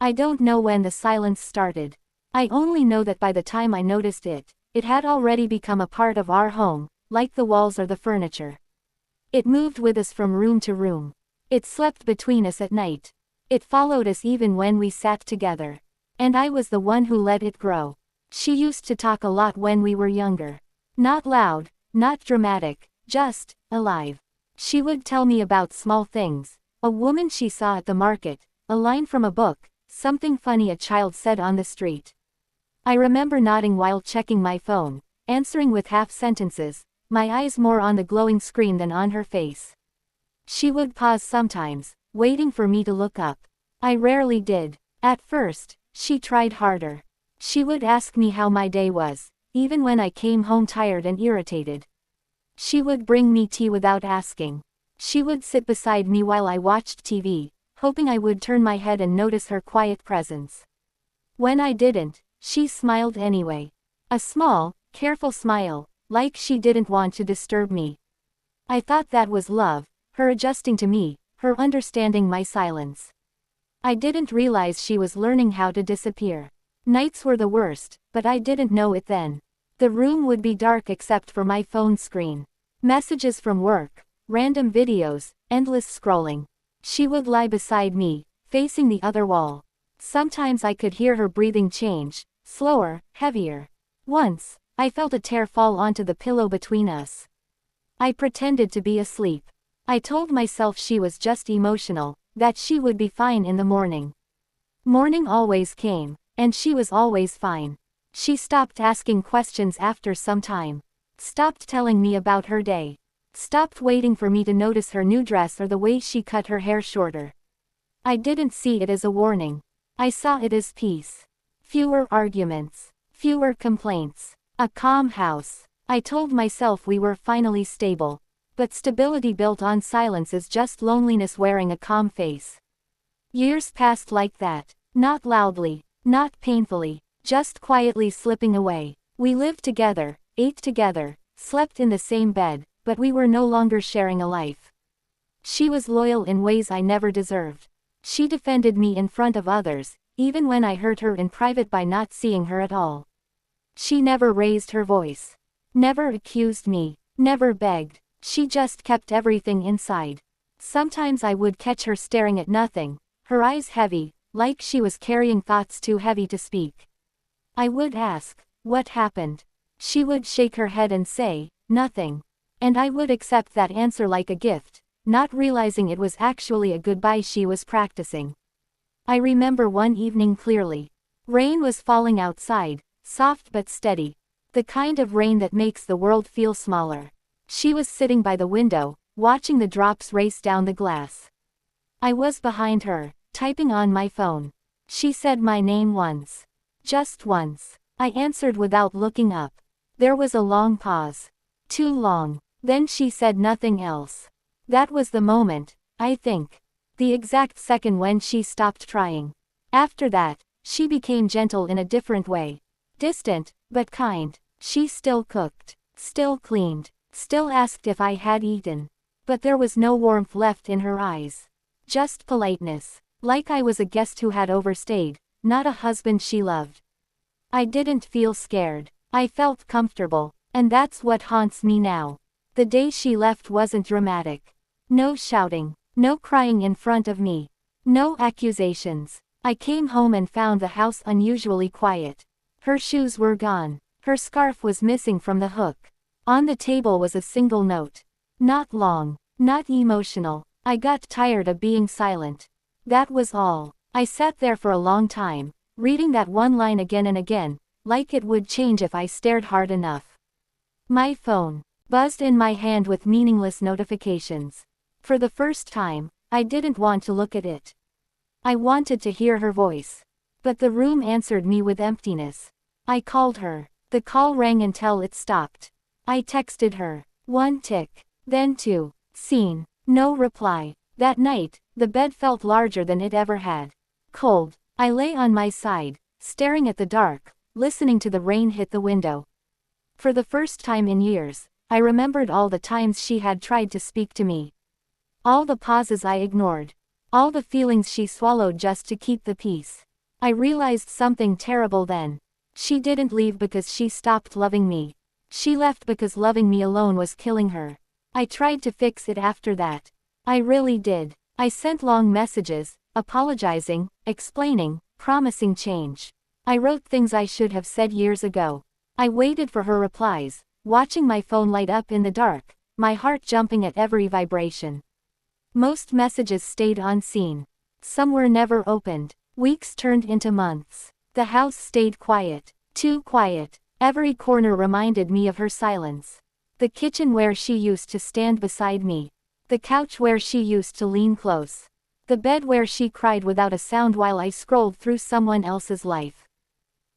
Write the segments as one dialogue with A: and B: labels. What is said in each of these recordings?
A: I don't know when the silence started. I only know that by the time I noticed it, it had already become a part of our home, like the walls or the furniture. It moved with us from room to room. It slept between us at night. It followed us even when we sat together. And I was the one who let it grow. She used to talk a lot when we were younger. Not loud, not dramatic, just alive. She would tell me about small things, a woman she saw at the market, a line from a book, something funny a child said on the street. I remember nodding while checking my phone, answering with half sentences, my eyes more on the glowing screen than on her face. She would pause sometimes, waiting for me to look up. I rarely did. At first, she tried harder. She would ask me how my day was, even when I came home tired and irritated. She would bring me tea without asking. She would sit beside me while I watched TV, hoping I would turn my head and notice her quiet presence. When I didn't, she smiled anyway. A small, careful smile, like she didn't want to disturb me. I thought that was love, her adjusting to me, her understanding my silence. I didn't realize she was learning how to disappear. Nights were the worst, but I didn't know it then. The room would be dark except for my phone screen. Messages from work, random videos, endless scrolling. She would lie beside me, facing the other wall. Sometimes I could hear her breathing change, slower, heavier. Once, I felt a tear fall onto the pillow between us. I pretended to be asleep. I told myself she was just emotional, that she would be fine in the morning. Morning always came, and she was always fine. She stopped asking questions after some time. Stopped telling me about her day. Stopped waiting for me to notice her new dress or the way she cut her hair shorter. I didn't see it as a warning. I saw it as peace. Fewer arguments. Fewer complaints. A calm house. I told myself we were finally stable. But stability built on silence is just loneliness wearing a calm face. Years passed like that. Not loudly, not painfully, just quietly slipping away. We lived together, ate together, slept in the same bed, but we were no longer sharing a life. She was loyal in ways I never deserved. She defended me in front of others, even when I hurt her in private by not seeing her at all. She never raised her voice. Never accused me. Never begged. She just kept everything inside. Sometimes I would catch her staring at nothing, her eyes heavy, like she was carrying thoughts too heavy to speak. I would ask, "What happened?" She would shake her head and say, "Nothing." And I would accept that answer like a gift, not realizing it was actually a goodbye she was practicing. I remember one evening clearly. Rain was falling outside, soft but steady. The kind of rain that makes the world feel smaller. She was sitting by the window, watching the drops race down the glass. I was behind her, typing on my phone. She said my name once. Just once. I answered without looking up. There was a long pause. Too long. Then she said nothing else. That was the moment, I think. The exact second when she stopped trying. After that, she became gentle in a different way. Distant, but kind. She still cooked. Still cleaned. Still asked if I had eaten. But there was no warmth left in her eyes. Just politeness. Like I was a guest who had overstayed, not a husband she loved. I didn't feel scared. I felt comfortable. And that's what haunts me now. The day she left wasn't dramatic. No shouting. No crying in front of me. No accusations. I came home and found the house unusually quiet. Her shoes were gone. Her scarf was missing from the hook. On the table was a single note. Not long. Not emotional. I got tired of being silent. That was all. I sat there for a long time, reading that one line again and again, like it would change if I stared hard enough. My phone buzzed in my hand with meaningless notifications. For the first time, I didn't want to look at it. I wanted to hear her voice. But the room answered me with emptiness. I called her. The call rang until it stopped. I texted her. 1 tick. Then 2. Seen. No reply. That night, the bed felt larger than it ever had. Cold. I lay on my side, staring at the dark, listening to the rain hit the window. For the first time in years, I remembered all the times she had tried to speak to me. All the pauses I ignored. All the feelings she swallowed just to keep the peace. I realized something terrible then. She didn't leave because she stopped loving me. She left because loving me alone was killing her. I tried to fix it after that. I really did. I sent long messages, apologizing, explaining, promising change. I wrote things I should have said years ago. I waited for her replies, watching my phone light up in the dark, my heart jumping at every vibration. Most messages stayed unseen. Some were never opened. Weeks turned into months. The house stayed quiet. Too quiet. Every corner reminded me of her silence. The kitchen where she used to stand beside me. The couch where she used to lean close. The bed where she cried without a sound while I scrolled through someone else's life.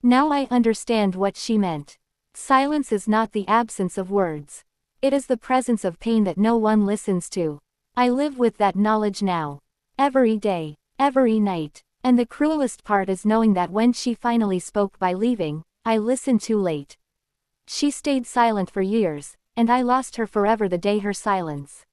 A: Now I understand what she meant. Silence is not the absence of words. It is the presence of pain that no one listens to. I live with that knowledge now. Every day, every night. And the cruelest part is knowing that when she finally spoke by leaving, I listened too late. She stayed silent for years, and I lost her forever the day her silence